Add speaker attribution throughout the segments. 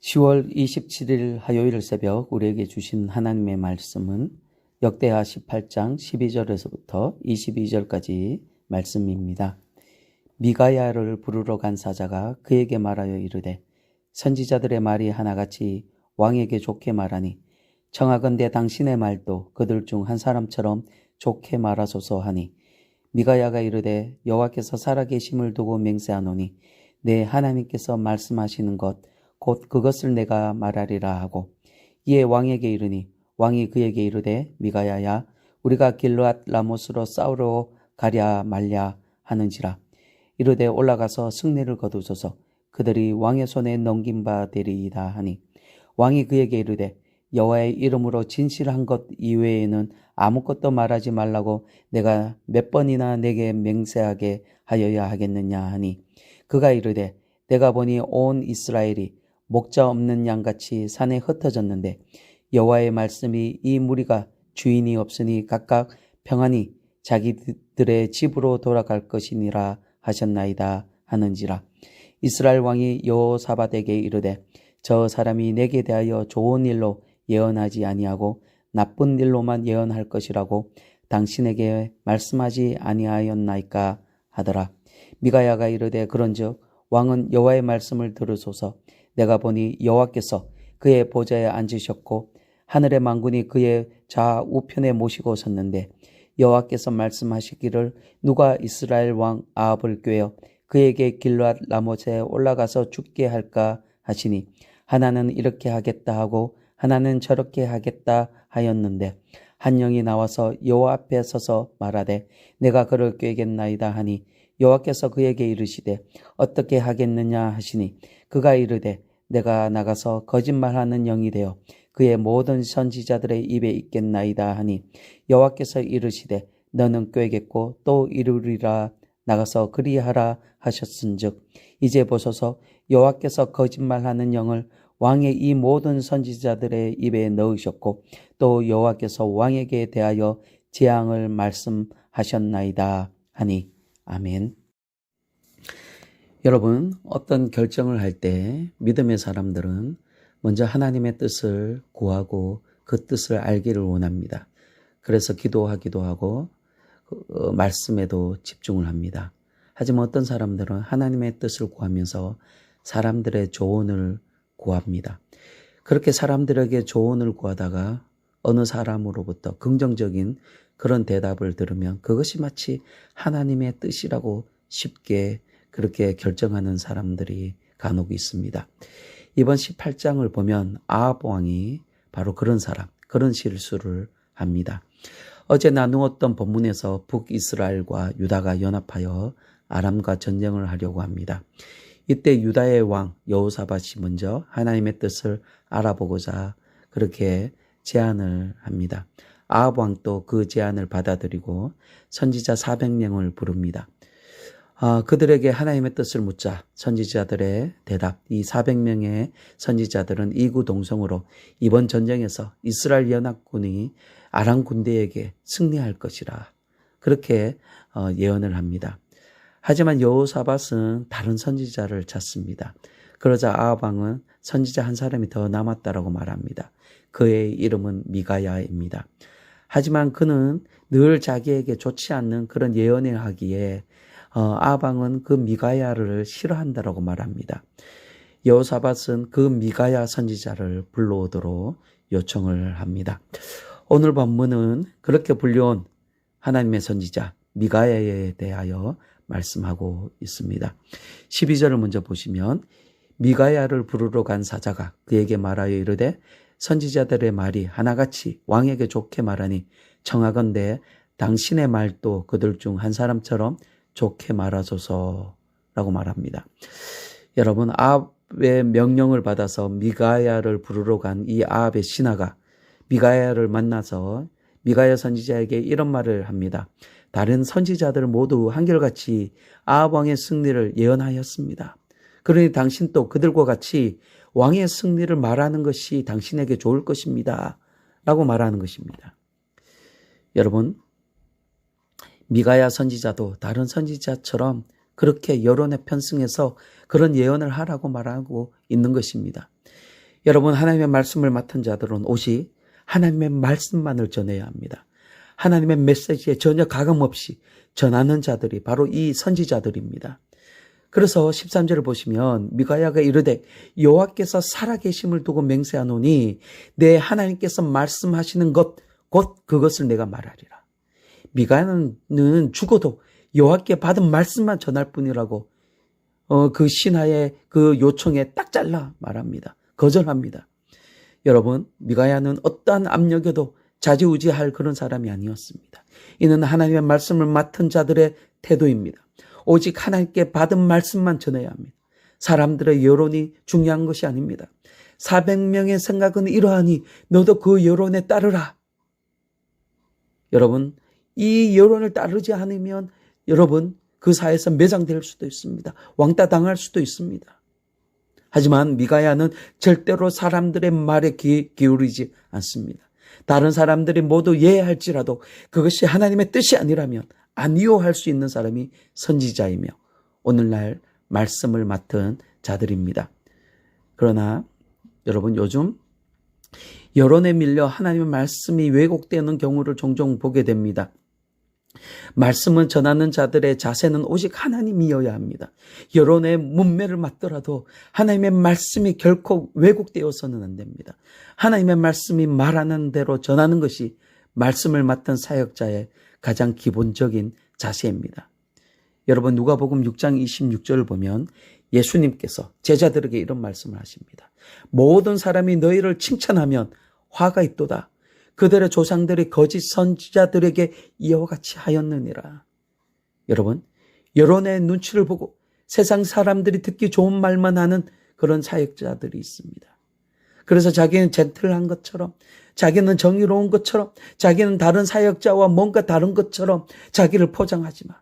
Speaker 1: 10월 27일 화요일 새벽 우리에게 주신 하나님의 말씀은 역대하 18장 12절에서부터 22절까지 말씀입니다. 미가야를 부르러 간 사자가 그에게 말하여 이르되 선지자들의 말이 하나같이 왕에게 좋게 말하니 청하건대 당신의 말도 그들 중 한 사람처럼 좋게 말하소서 하니 미가야가 이르되 여호와께서 살아계심을 두고 맹세하노니 내 하나님께서 말씀하시는 것 곧 그것을 내가 말하리라 하고 이에 왕에게 이르니 왕이 그에게 이르되 미가야야 우리가 길르앗 라못으로 싸우러 가랴 말랴 하는지라 이르되 올라가서 승리를 거두소서 그들이 왕의 손에 넘긴 바 되리이다 하니 왕이 그에게 이르되 여호와의 이름으로 진실한 것 이외에는 아무것도 말하지 말라고 내가 몇 번이나 내게 맹세하게 하여야 하겠느냐 하니 그가 이르되 내가 보니 온 이스라엘이 목자 없는 양같이 산에 흩어졌는데 여호와의 말씀이 이 무리가 주인이 없으니 각각 평안히 자기들의 집으로 돌아갈 것이니라 하셨나이다 하는지라. 이스라엘 왕이 여호사밧에게 이르되 저 사람이 내게 대하여 좋은 일로 예언하지 아니하고 나쁜 일로만 예언할 것이라고 당신에게 말씀하지 아니하였나이까 하더라. 미가야가 이르되 그런즉 왕은 여호와의 말씀을 들으소서. 내가 보니 여호와께서 그의 보좌에 앉으셨고 하늘의 만군이 그의 좌우편에 모시고 섰는데 여호와께서 말씀하시기를 누가 이스라엘 왕 아합을 꾀어 그에게 길르앗 라못에 올라가서 죽게 할까 하시니 하나는 이렇게 하겠다 하고 하나는 저렇게 하겠다 하였는데 한 영이 나와서 여호와 앞에 서서 말하되 내가 그를 꾀겠나이다 하니 여호와께서 그에게 이르시되 어떻게 하겠느냐 하시니 그가 이르되 내가 나가서 거짓말하는 영이 되어 그의 모든 선지자들의 입에 있겠나이다 하니 여호와께서 이르시되 너는 꾀겠고 또 이루리라 나가서 그리하라 하셨은즉 이제 보소서 여호와께서 거짓말하는 영을 왕의 이 모든 선지자들의 입에 넣으셨고 또 여호와께서 왕에게 대하여 재앙을 말씀하셨나이다 하니 아멘. 여러분, 어떤 결정을 할 때 믿음의 사람들은 먼저 하나님의 뜻을 구하고 그 뜻을 알기를 원합니다. 그래서 기도하기도 하고 말씀에도 집중을 합니다. 하지만 어떤 사람들은 하나님의 뜻을 구하면서 사람들의 조언을 구합니다. 그렇게 사람들에게 조언을 구하다가 어느 사람으로부터 긍정적인 그런 대답을 들으면 그것이 마치 하나님의 뜻이라고 쉽게 그렇게 결정하는 사람들이 간혹 있습니다. 이번 18장을 보면 아합 왕이 바로 그런 사람, 그런 실수를 합니다. 어제 나누었던 본문에서 북이스라엘과 유다가 연합하여 아람과 전쟁을 하려고 합니다. 이때 유다의 왕 여호사밧이 먼저 하나님의 뜻을 알아보고자 그렇게 제안을 합니다. 아합 왕도 그 제안을 받아들이고 선지자 400명을 부릅니다. 그들에게 하나님의 뜻을 묻자 선지자들의 대답, 이 400명의 선지자들은 이구동성으로 이번 전쟁에서 이스라엘 연합군이 아람 군대에게 승리할 것이라 그렇게 예언을 합니다. 하지만 여호사밧은 다른 선지자를 찾습니다. 그러자 아합 왕은 선지자 한 사람이 더 남았다라고 말합니다. 그의 이름은 미가야입니다. 하지만 그는 늘 자기에게 좋지 않는 그런 예언을 하기에 아합 왕은 그 미가야를 싫어한다라고 말합니다. 여호사밧은 그 미가야 선지자를 불러오도록 요청을 합니다. 오늘 본문은 그렇게 불려온 하나님의 선지자 미가야에 대하여 말씀하고 있습니다. 12절을 먼저 보시면 미가야를 부르러 간 사자가 그에게 말하여 이르되 선지자들의 말이 하나같이 왕에게 좋게 말하니 청하건대 당신의 말도 그들 중 한 사람처럼 좋게 말하소서라고 말합니다. 여러분, 아합의 명령을 받아서 미가야를 부르러 간 이 아합의 신하가 미가야를 만나서 미가야 선지자에게 이런 말을 합니다. 다른 선지자들 모두 한결같이 아합 왕의 승리를 예언하였습니다. 그러니 당신도 그들과 같이 왕의 승리를 말하는 것이 당신에게 좋을 것입니다. 라고 말하는 것입니다. 여러분, 미가야 선지자도 다른 선지자처럼 그렇게 여론에 편승해서 그런 예언을 하라고 말하고 있는 것입니다. 여러분, 하나님의 말씀을 맡은 자들은 오직 하나님의 말씀만을 전해야 합니다. 하나님의 메시지에 전혀 가감 없이 전하는 자들이 바로 이 선지자들입니다. 그래서 13절을 보시면 미가야가 이르되 여호와께서 살아계심을 두고 맹세하노니 내 하나님께서 말씀하시는 것 곧 그것을 내가 말하리라. 미가야는 죽어도 여호와께 받은 말씀만 전할 뿐이라고 그 신하의 그 요청에 딱 잘라 말합니다. 거절합니다. 여러분, 미가야는 어떠한 압력에도 좌지우지할 그런 사람이 아니었습니다. 이는 하나님의 말씀을 맡은 자들의 태도입니다. 오직 하나님께 받은 말씀만 전해야 합니다. 사람들의 여론이 중요한 것이 아닙니다. 400명의 생각은 이러하니 너도 그 여론에 따르라. 여러분, 이 여론을 따르지 않으면 여러분 그 사회에서 매장될 수도 있습니다. 왕따 당할 수도 있습니다. 하지만 미가야는 절대로 사람들의 말에 귀 기울이지 않습니다. 다른 사람들이 모두 예할지라도 그것이 하나님의 뜻이 아니라면 아니요 할 수 있는 사람이 선지자이며 오늘날 말씀을 맡은 자들입니다. 그러나 여러분, 요즘 여론에 밀려 하나님의 말씀이 왜곡되는 경우를 종종 보게 됩니다. 말씀을 전하는 자들의 자세는 오직 하나님이어야 합니다. 여론의 문매를 맞더라도 하나님의 말씀이 결코 왜곡되어서는 안 됩니다. 하나님의 말씀이 말하는 대로 전하는 것이 말씀을 맡은 사역자의 가장 기본적인 자세입니다. 여러분, 누가복음 6장 26절을 보면 예수님께서 제자들에게 이런 말씀을 하십니다. 모든 사람이 너희를 칭찬하면 화가 있도다. 그들의 조상들이 거짓 선지자들에게 이와 같이 하였느니라. 여러분, 여론의 눈치를 보고 세상 사람들이 듣기 좋은 말만 하는 그런 사역자들이 있습니다. 그래서 자기는 젠틀한 것처럼, 자기는 정의로운 것처럼, 자기는 다른 사역자와 뭔가 다른 것처럼 자기를 포장하지만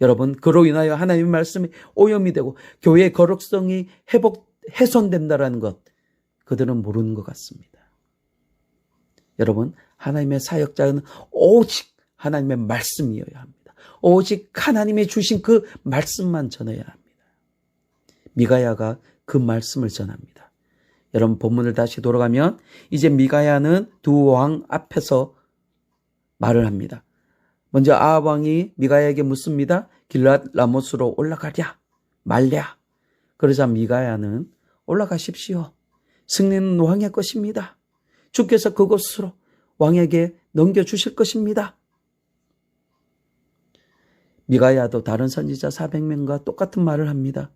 Speaker 1: 여러분, 그로 인하여 하나님의 말씀이 오염이 되고 교회의 거룩성이 훼손된다는 것, 그들은 모르는 것 같습니다. 여러분, 하나님의 사역자는 오직 하나님의 말씀이어야 합니다. 오직 하나님이 주신 그 말씀만 전해야 합니다. 미가야가 그 말씀을 전합니다. 여러분, 본문을 다시 돌아가면 이제 미가야는 두 왕 앞에서 말을 합니다. 먼저 아합 왕이 미가야에게 묻습니다. 길랏 라못으로 올라가랴 말랴. 그러자 미가야는 올라가십시오. 승리는 왕의 것입니다. 주께서 그곳으로 왕에게 넘겨주실 것입니다. 미가야도 다른 선지자 400명과 똑같은 말을 합니다.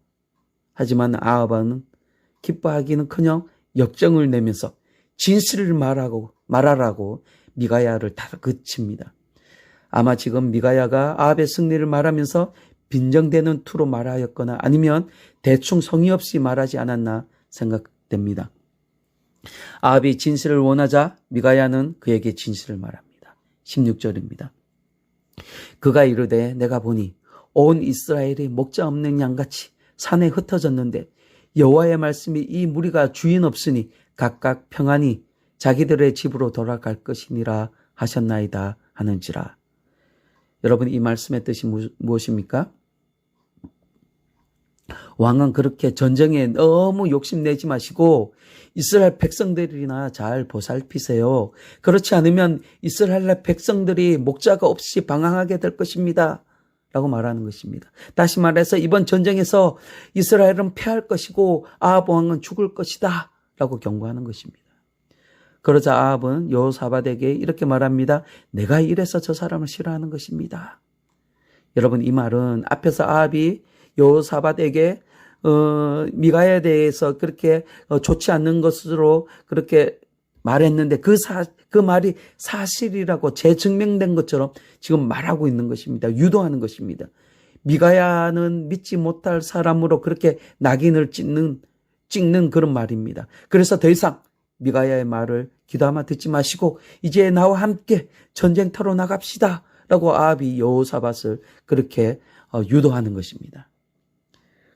Speaker 1: 하지만 아합은 기뻐하기는커녕 역정을 내면서 진실을 말하라고 미가야를 다그칩니다. 아마 지금 미가야가 아합의 승리를 말하면서 빈정대는 투로 말하였거나 아니면 대충 성의 없이 말하지 않았나 생각됩니다. 아합이 진실을 원하자 미가야는 그에게 진실을 말합니다. 16절입니다. 그가 이르되 내가 보니 온 이스라엘이 목자 없는 양같이 산에 흩어졌는데 여호와의 말씀이 이 무리가 주인 없으니 각각 평안히 자기들의 집으로 돌아갈 것이니라 하셨나이다 하는지라. 여러분, 이 말씀의 뜻이 무엇입니까? 왕은 그렇게 전쟁에 너무 욕심내지 마시고 이스라엘 백성들이나 잘 보살피세요. 그렇지 않으면 이스라엘 백성들이 목자가 없이 방황하게 될 것입니다. 라고 말하는 것입니다. 다시 말해서 이번 전쟁에서 이스라엘은 패할 것이고 아합 왕은 죽을 것이다. 라고 경고하는 것입니다. 그러자 아합은 여호사밧에게 이렇게 말합니다. 내가 이래서 저 사람을 싫어하는 것입니다. 여러분, 이 말은 앞에서 아합이 여호사밧에게 미가야에 대해서 그렇게 좋지 않는 것으로 그렇게 말했는데 그 말이 사실이라고 재증명된 것처럼 지금 말하고 있는 것입니다. 유도하는 것입니다. 미가야는 믿지 못할 사람으로 그렇게 낙인을 찍는 그런 말입니다. 그래서 더 이상 미가야의 말을 귀담아 듣지 마시고 이제 나와 함께 전쟁터로 나갑시다 라고 아합이 여호사밧을 그렇게 유도하는 것입니다.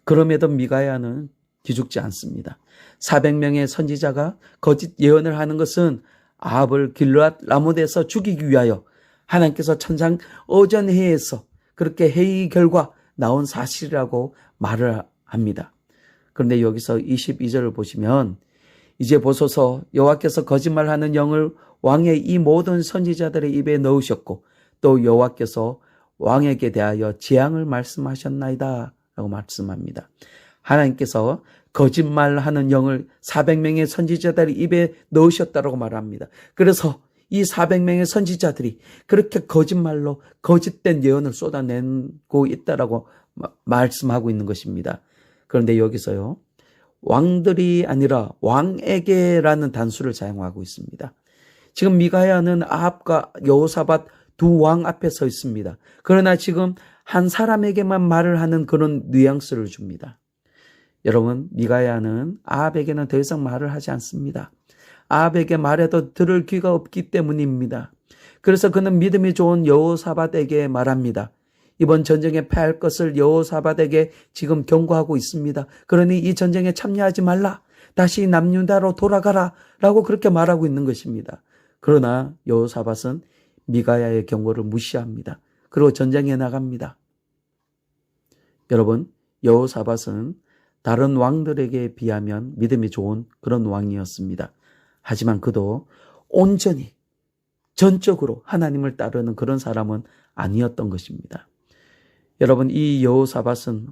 Speaker 1: 그럼에도 미가야는 기죽지 않습니다. 400명의 선지자가 거짓 예언을 하는 것은 아합을 길랏 라못에서 죽이기 위하여 하나님께서 천상 어전회에서 그렇게 회의 결과 나온 사실이라고 말을 합니다. 그런데 여기서 22절을 보시면 이제 보소서 여호와께서 거짓말하는 영을 왕의 이 모든 선지자들의 입에 넣으셨고 또 여호와께서 왕에게 대하여 재앙을 말씀하셨나이다 라고 말씀합니다. 하나님께서 거짓말하는 영을 400명의 선지자들의 입에 넣으셨다고 말합니다. 그래서 이 400명의 선지자들이 그렇게 거짓말로 거짓된 예언을 쏟아내고 있다라고 말씀하고 있는 것입니다. 그런데 여기서요, 왕들이 아니라 왕에게라는 단수를 사용하고 있습니다. 지금 미가야는 아합과 여호사밧 두 왕 앞에 서 있습니다. 그러나 지금 한 사람에게만 말을 하는 그런 뉘앙스를 줍니다. 여러분, 미가야는 아합에게는 더 이상 말을 하지 않습니다. 아합에게 말해도 들을 귀가 없기 때문입니다. 그래서 그는 믿음이 좋은 여호사밧에게 말합니다. 이번 전쟁에 패할 것을 여호사밧에게 지금 경고하고 있습니다. 그러니 이 전쟁에 참여하지 말라. 다시 남유다로 돌아가라. 라고 그렇게 말하고 있는 것입니다. 그러나 여호사밧은 미가야의 경고를 무시합니다. 그리고 전쟁에 나갑니다. 여러분, 여호사밧은 다른 왕들에게 비하면 믿음이 좋은 그런 왕이었습니다. 하지만 그도 온전히 전적으로 하나님을 따르는 그런 사람은 아니었던 것입니다. 여러분, 이 여호사밧은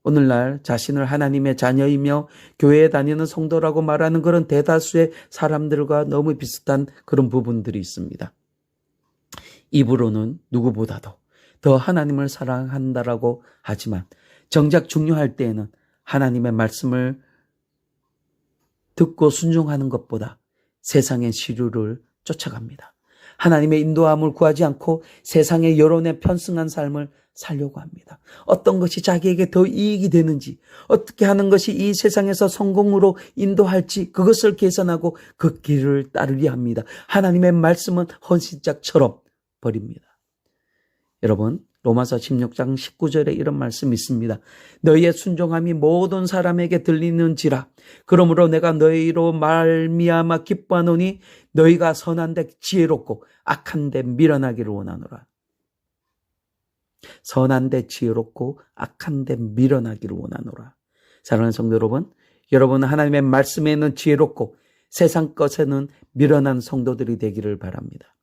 Speaker 1: 오늘날 자신을 하나님의 자녀이며 교회에 다니는 성도라고 말하는 그런 대다수의 사람들과 너무 비슷한 그런 부분들이 있습니다. 입으로는 누구보다도 더 하나님을 사랑한다라고 하지만 정작 중요할 때에는 하나님의 말씀을 듣고 순종하는 것보다 세상의 시류를 쫓아갑니다. 하나님의 인도함을 구하지 않고 세상의 여론에 편승한 삶을 살려고 합니다. 어떤 것이 자기에게 더 이익이 되는지, 어떻게 하는 것이 이 세상에서 성공으로 인도할지 그것을 계산하고 그 길을 따르려 합니다. 하나님의 말씀은 헌신짝처럼 버립니다. 여러분, 로마서 16장 19절에 이런 말씀이 있습니다. 너희의 순종함이 모든 사람에게 들리는지라. 그러므로 내가 너희로 말미암아 기뻐하노니 너희가 선한데 지혜롭고 악한데 미련하기를 원하노라. 선한데 지혜롭고 악한데 미련하기를 원하노라. 사랑하는 성도 여러분, 여러분은 하나님의 말씀에는 지혜롭고 세상 것에는 미련한 성도들이 되기를 바랍니다.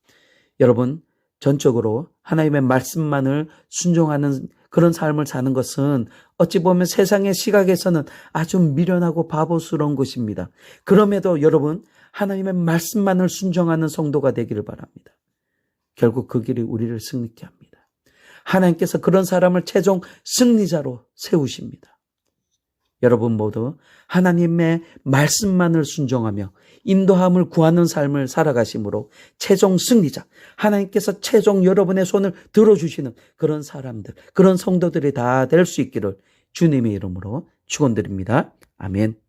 Speaker 1: 여러분, 전적으로 하나님의 말씀만을 순종하는 그런 삶을 사는 것은 어찌 보면 세상의 시각에서는 아주 미련하고 바보스러운 것입니다. 그럼에도 여러분, 하나님의 말씀만을 순종하는 성도가 되기를 바랍니다. 결국 그 길이 우리를 승리케 합니다. 하나님께서 그런 사람을 최종 승리자로 세우십니다. 여러분 모두 하나님의 말씀만을 순종하며 인도함을 구하는 삶을 살아가심으로 최종 승리자, 하나님께서 최종 여러분의 손을 들어주시는 그런 사람들, 그런 성도들이 다 될 수 있기를 주님의 이름으로 축원드립니다. 아멘.